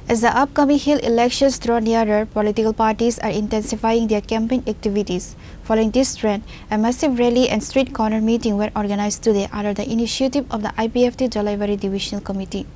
As the upcoming Hill elections draw nearer, political parties are intensifying their campaign activities. Following this trend, a massive rally and street corner meeting were organized today under the initiative of the IPFT Jalaibari Divisional Committee.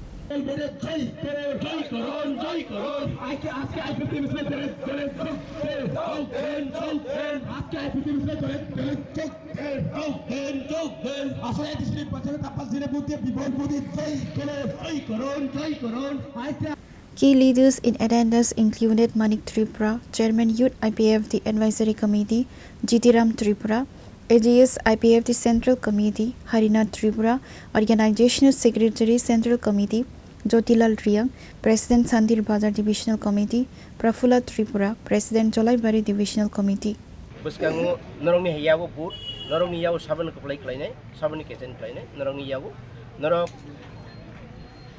Key leaders in attendance included Manik Tripura, Chairman Youth IPFT Advisory Committee, GT Ram Tripura, AGS IPFT Central Committee, Harinath Tripura, Organizational Secretary Central Committee, Jyotilal Riyang, President Sandir Bazar Divisional Committee, Prafula Tripura, President Jalaibari Divisional Committee. Buskango norongni hiyago put norongni yago saban ko play klaine sabani keten klaine norongni yago norok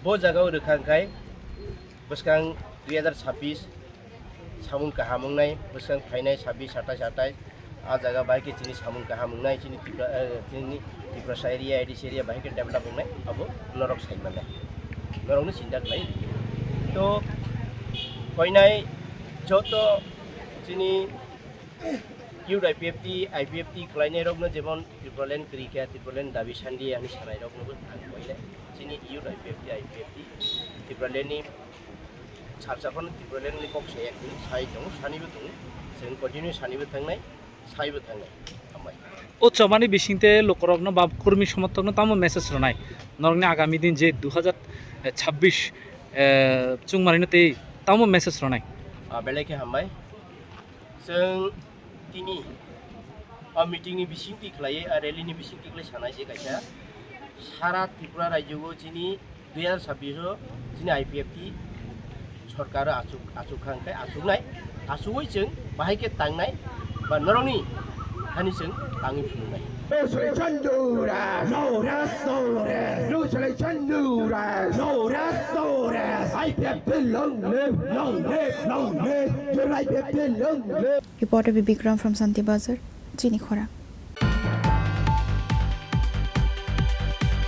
bo jagao rekangkai buskang 2026 samun kahamungnai buskang phainai 26 27 a jaga bai ke chini samun kahamungnai chini tipra area edis area bai ke develop hungnai abo norok saimane norongni sinda klai to koinai joto chini Youth IPFT klaine rokno jemon Tripuralen Krika Tripuralen Dabi Sandi ani sanai rokno ang koile chini Youth IPFT Tripuraleni Sarjapon Tripuralen ni kok sayek ni sai dong sanibu dong sen continue sanibu thangnai saibu thangnai amai ও চমানি বিশিংতে লোকরগ্ন বা কর্মী সমর্থক তামো message রনাই নরগনি আগামী দিন যে 2026 চুংমারিনতে তামো message রনাই বেলেকে হামবাই जों दिनै मिटिंनि बिसिंथि खालायो आरो रेलिनि बिसिंथि खालाय सानाय जे गायसा सारा त्रिपुरा रायजोआव दिनै 2026 दिनै आइपिएफटि सरकारा आसुखांखाय आसुगै जों बाहायके तांनाय बा नरंनि हानि जों ताङि फुंनाय Reporter Bibikram from Santi Bazar, Chini Khora.